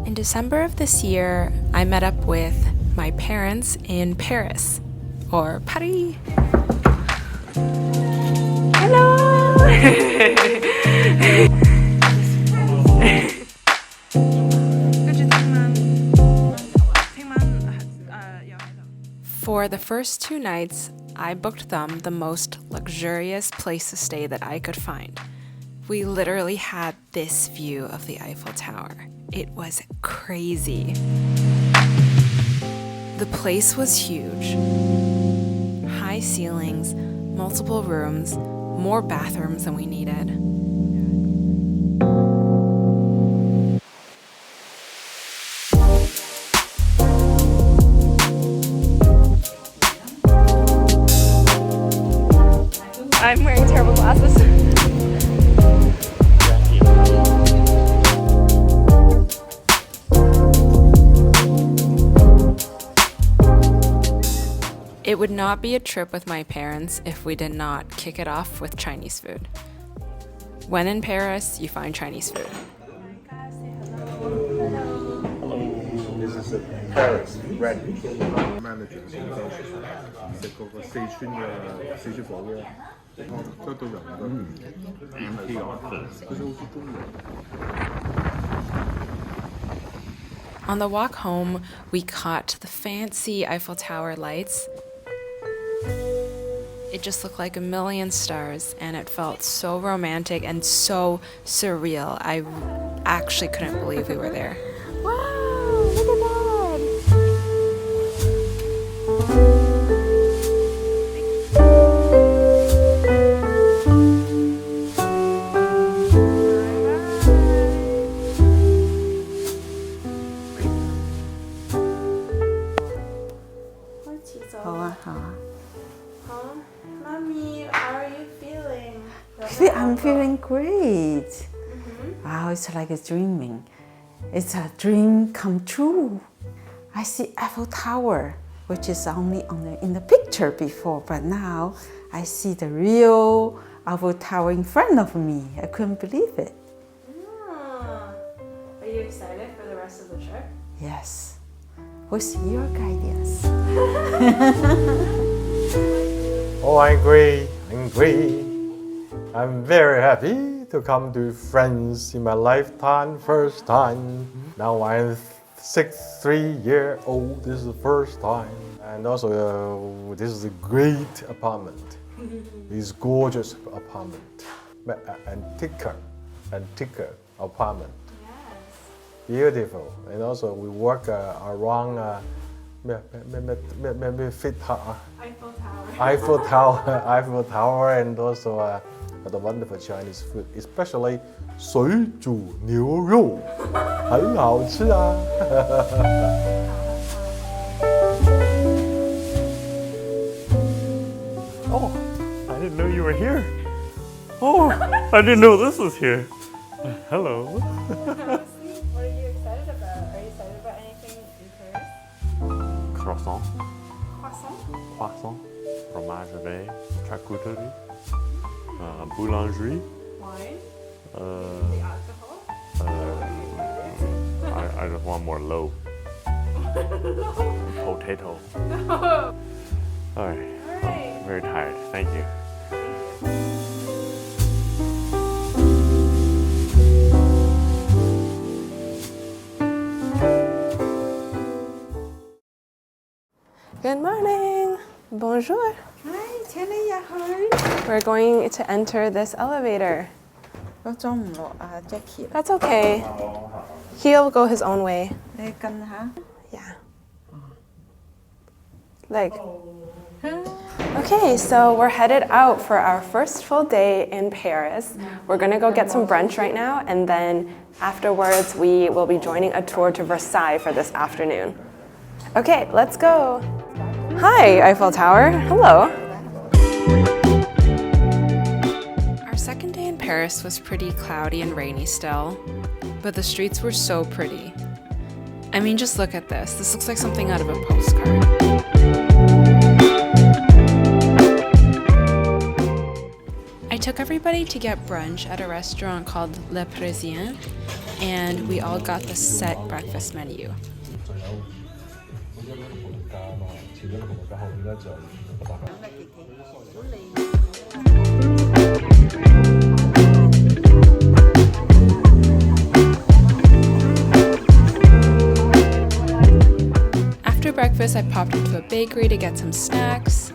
In December of this year, I met up with my parents in Paris, or Paris. Hello! For the first 2 nights, I booked them the most luxurious place to stay that I could find. We literally had this view of the Eiffel Tower. It was crazy. The place was huge. High ceilings, multiple rooms, more bathrooms than we needed. I'm wearing terrible glasses. It would not be a trip with my parents if we did not kick it off with Chinese food. When in Paris, you find Chinese food. This is a Paris red manager 食嗰個四川嘅四川火鍋，得到人嘅，OK 啊，佢都好似中意。On the walk home, we caught the fancy Eiffel Tower lights. It just looked like a million stars, and it felt so romantic and so surreal. I actually couldn't believe we were there. Wow, look at that! Mommy, how are you feeling? I'm feeling great. Wow, it's like a dreaming. It's a dream come true. I see Eiffel Tower, which is only in the picture before, but now I see the real Eiffel Tower in front of me. I couldn't believe it. Are you excited for the rest of the trip? Yes, with your guidance. Oh, I'm great. I'm very happy to come to France in my lifetime, first time. Now I'm 63-year-old, this is the first time. And also, this is a great apartment. This gorgeous apartment. Antique apartment. Yes. Beautiful. And also, we work around Eiffel Tower, and also the wonderful Chinese food, especially 水煮牛肉，很好吃啊。Oh, I didn't know you were here. Oh, I didn't know this was here. Hello. What are you excited about? Are you excited about anything in Paris? Croissant, Croissant? fromagerie, charcuterie, boulangerie. Wine? The alcohol? I just want more loaf. Potato. All right. I'm very tired. Thank you. Good morning. Bonjour. Hi, Jenny. We're going to enter this elevator. 我裝唔落啊 Jackie， That's okay. He'll go his own way. 你跟下。 Yeah. Like, Okay, so we're headed out for our first full day in Paris. We're gonna go get some brunch right now, and then afterwards we will be joining a tour to Versailles for this afternoon. Okay, let's go. Hi, Eiffel Tower. Hello. Our second day in Paris was pretty cloudy and rainy still, but the streets were so pretty. I mean, just look at this. This looks like something out of a postcard. I took everybody to get brunch at a restaurant called Le Parisien, and we all got the set breakfast menu. After breakfast, I popped into a bakery to get some snacks,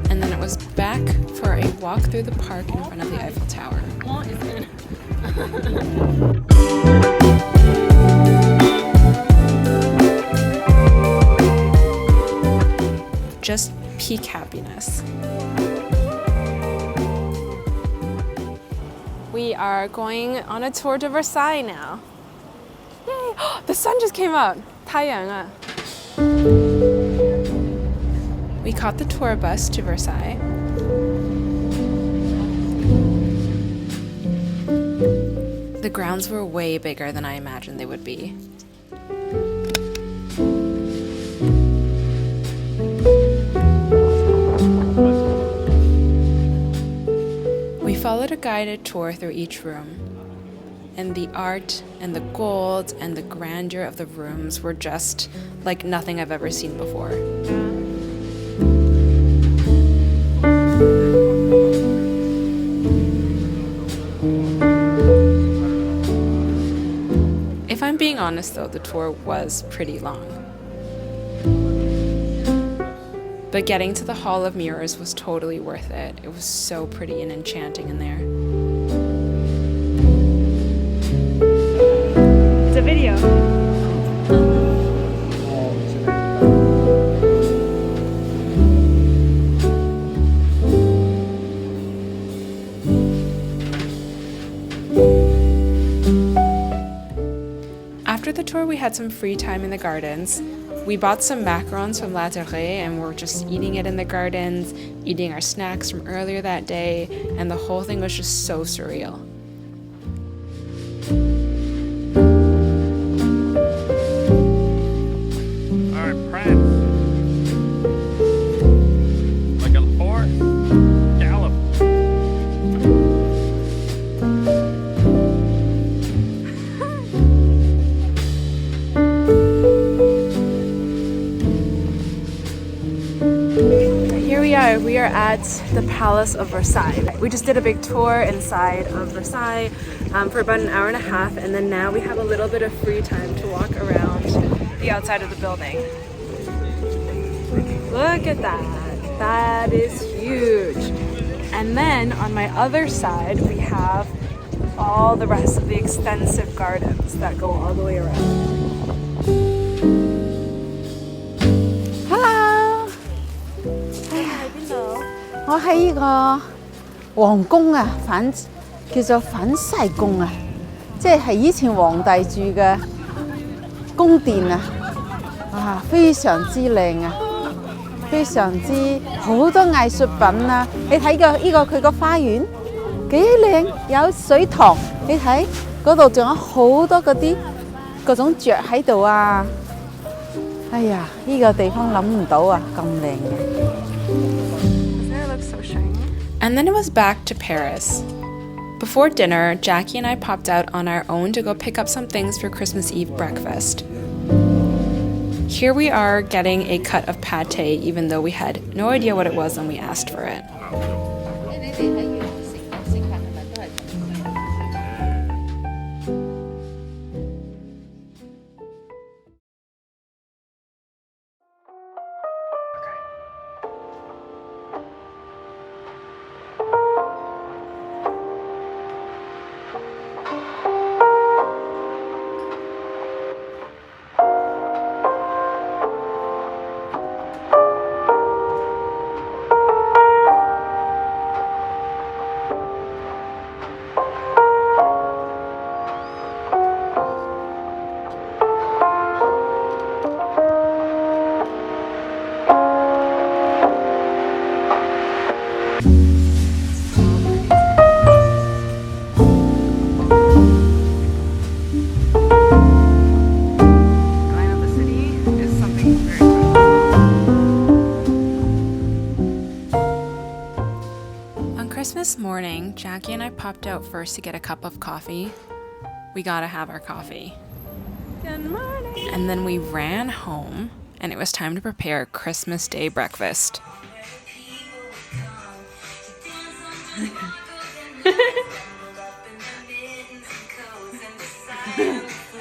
and then it was back for a walk through the park in front of the Eiffel Tower. Just peak happiness. We are going on a tour to Versailles now. Yay! The sun just came out. 太阳啊. We caught the tour bus to Versailles. The grounds were way bigger than I imagined they would be. We followed a guided tour through each room, and the art and the gold and the grandeur of the rooms were just like nothing I've ever seen before. If I'm being honest though, the tour was pretty long. But getting to the Hall of Mirrors was totally worth it. It was so pretty and enchanting in there. It's a video. After the tour, we had some free time in the gardens. We bought some macarons from La Terre and we're just eating it in the gardens, eating our snacks from earlier that day, and the whole thing was just so surreal. All right, prance. Like a horse. Gallop. We are at the Palace of Versailles. We just did a big tour inside of Versailles for about an hour and a half, and then now we have a little bit of free time to walk around the outside of the building. Look at that. That is huge. And then on my other side, we have all the rest of the extensive gardens that go all the way around. Hello，我喺呢個皇宮啊，叫做粉西宮啊，即係以前皇帝住嘅宮殿啊，哇，非常之靚啊，非常之好多藝術品啊！你睇個呢個佢個花園幾靚，有水塘，你睇嗰度仲有好多嗰種雀喺度啊！哎呀，呢個地方諗唔到啊，咁靚嘅。And then it was back to Paris. Before dinner, Jackie and I popped out on our own to go pick up some things for Christmas Eve breakfast. Here we are getting a cut of pâté, even though we had no idea what it was when we asked for it. Christmas morning, Jackie and I popped out first to get a cup of coffee. We gotta have our coffee. Good morning. And then we ran home, and it was time to prepare Christmas Day breakfast.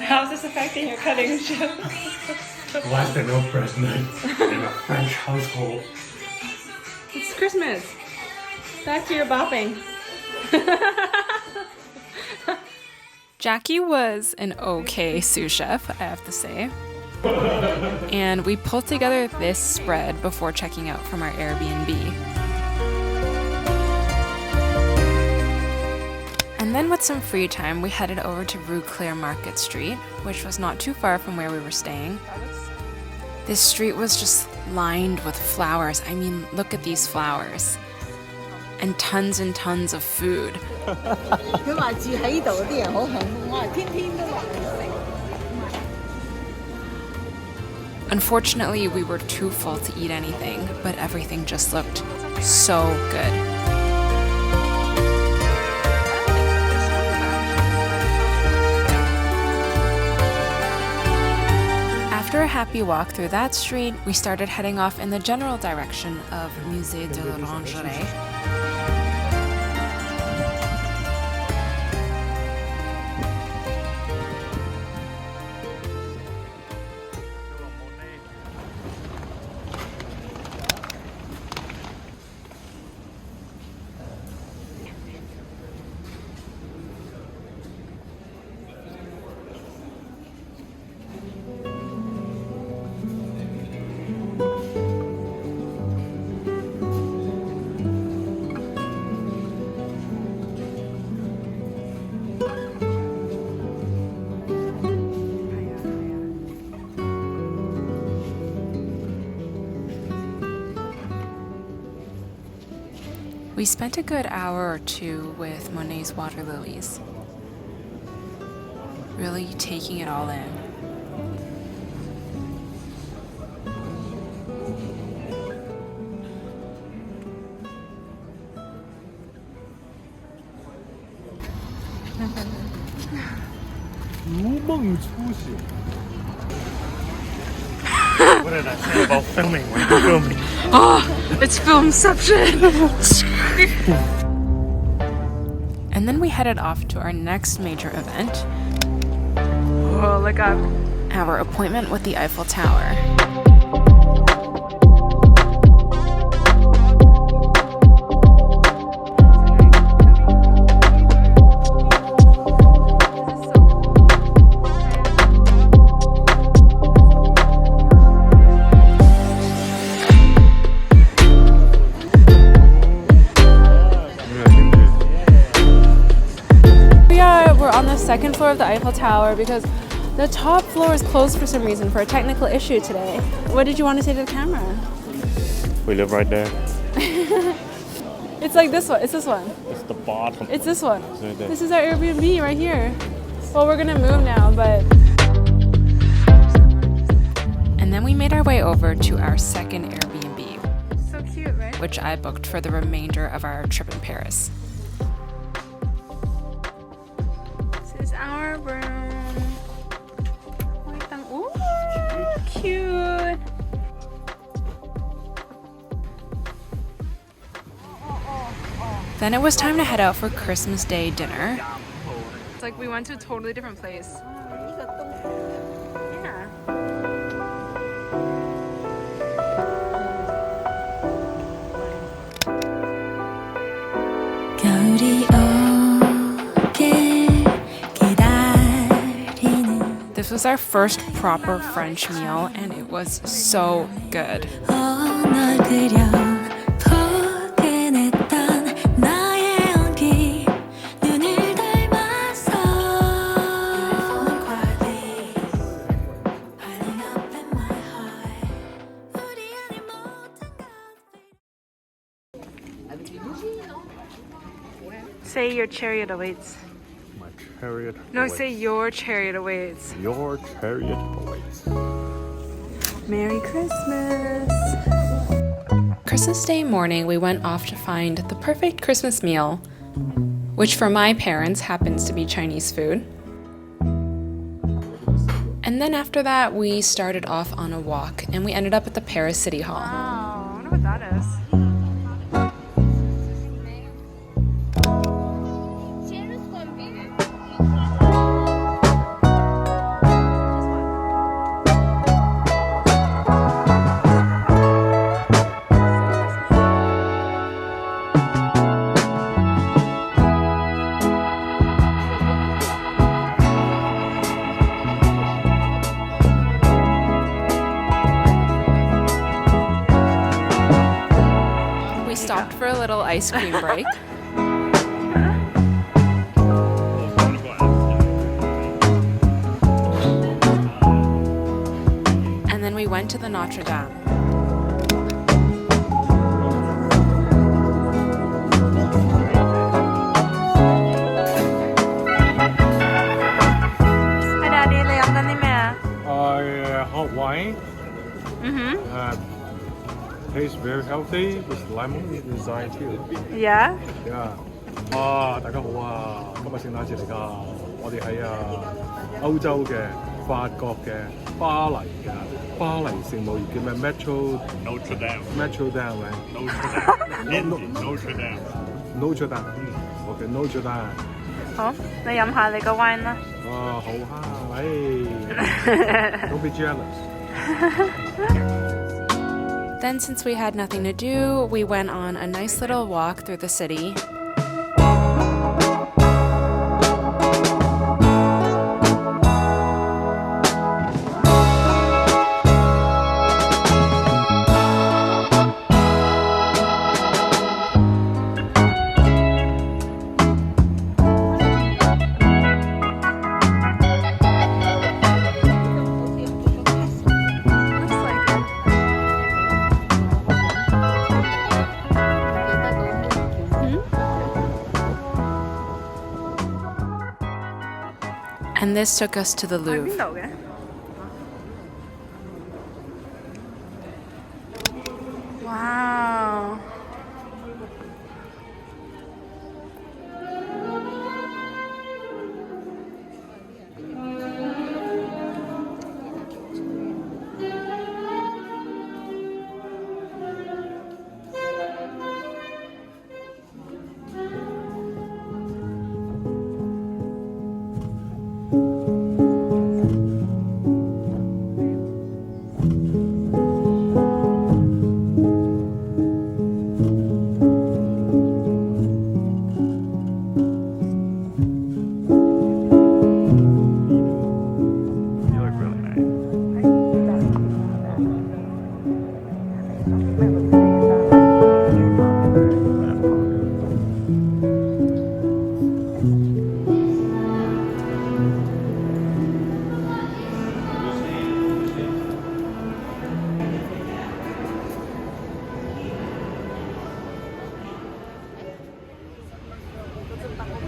How's this affecting your cutting show? Why is there no bread knife in a French household? It's Christmas. Back to your bopping. Jackie was an okay sous chef, I have to say. And we pulled together this spread before checking out from our Airbnb. And then with some free time, we headed over to Rue Claire Market Street, which was not too far from where we were staying. This street was just lined with flowers. I mean, look at these flowers. And tons of food. Unfortunately, we were too full to eat anything, but everything just looked so good. After a happy walk through that street, we started heading off in the general direction of Musée de l'Orangerie. We spent a good hour or two with Monet's water lilies, really taking it all in. What did I say about filming when you're filming? It's filmception! And then we headed off to our next major event. Oh, look up. Our appointment with the Eiffel Tower. We're on the second floor of the Eiffel Tower because the top floor is closed for some reason for a technical issue today. What did you want to say to the camera? We live right there. It's like this one. It's this one. It's the bottom. It's this one. It's right there. This is our Airbnb right here. Well, we're gonna move now, but... And then we made our way over to our second Airbnb, So cute, right? which I booked for the remainder of our trip in Paris. This is our room. Ooh, cute. Then it was time to head out for Christmas Day dinner. It's like we went to a totally different place. Yeah. This was our first proper French meal, and it was so good. Say your chariot awaits. My chariot. No, awaits. say your chariot awaits. Your chariot awaits. Merry Christmas. Christmas Day morning, we went off to find the perfect Christmas meal, which for my parents happens to be Chinese food. And then after that, we started off on a walk, and we ended up at the Paris City Hall. Wow, I wonder what that is. We stopped for a little ice cream break. And then we went to the Notre Dame. Hi Daddy，你飲緊啲咩啊？ Hot wine. Tastes very healthy with lemon design too. Yeah. Yeah. 大家好啊！今日聖誕節嚟㗎，我哋喺歐洲嘅法國嘅巴黎嘅巴黎聖母院叫咩 Notre Dame. Metro Dame 咧 Notre Dame. Notre Dame。OK Notre Dame。好，你飲下你個 wine 啦。好哈，Don't be jealous. Then, since we had nothing to do, we went on a nice little walk through the city. And this took us to the 喺 Louvre. 邊度嘅？哇！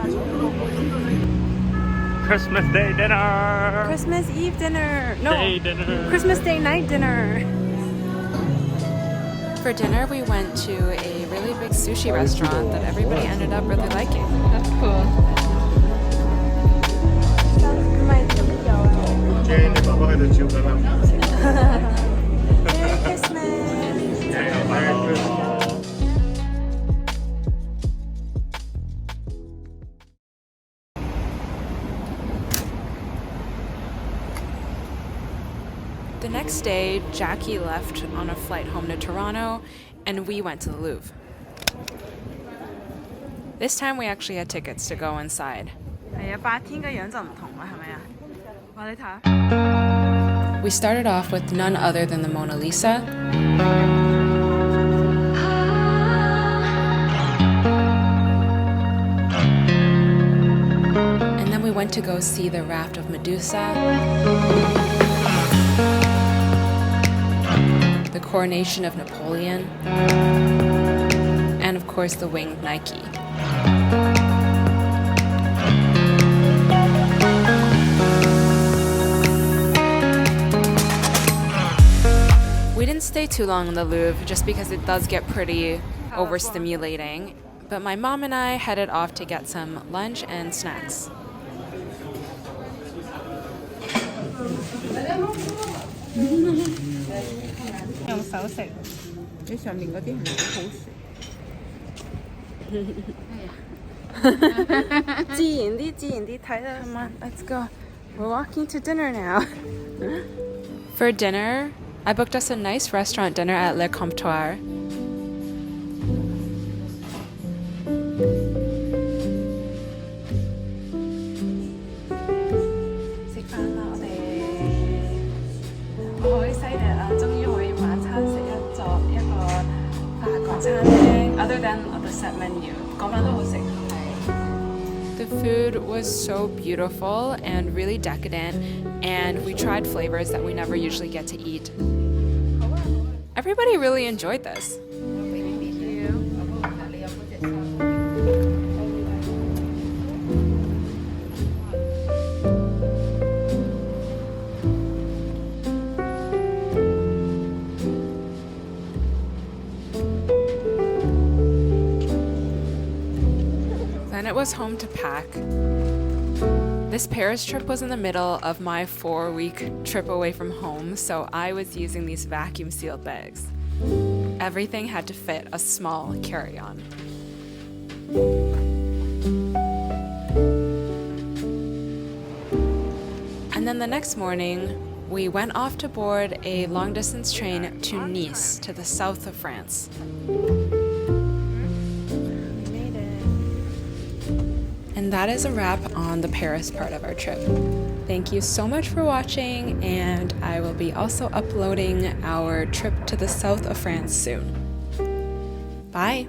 You look really nice. Christmas Day dinner. Christmas Eve dinner. No. Day dinner. Christmas Day night dinner. For dinner, we went to a really big sushi restaurant that everybody ended up really liking. That's cool. 你爸爸喺度照緊啦。 Merry Christmas. The next day, Jackie left on a flight home to Toronto, and we went to the Louvre. This time, we actually had tickets to go inside. 係啊，白天嘅樣就唔同啦，係咪啊？哇！你睇下。 We started off with none other than the Mona Lisa. And then we went to go see the Raft of Medusa, the coronation of Napoleon, and of course the winged Nike. We didn't didn't stay too long in the Louvre just because it does get pretty overstimulating, but my mom and I headed off to get some lunch and snacks. Come on, let's go. We're walking to dinner now. For dinner, I booked us a nice restaurant dinner at Le Comptoir. Other than the set menu, the food was so beautiful and really decadent, and we tried flavors that we never usually get to eat. Everybody really enjoyed this. Then it was home to pack. This Paris trip was in the middle of my 4-week trip away from home, so I was using these vacuum sealed bags. Everything had to fit a small carry-on. And then the next morning, we went off to board a long-distance train to Nice, to the south of France. And that is a wrap on the Paris part of our trip. Thank you so much for watching, and I will be also uploading our trip to the south of France soon. Bye!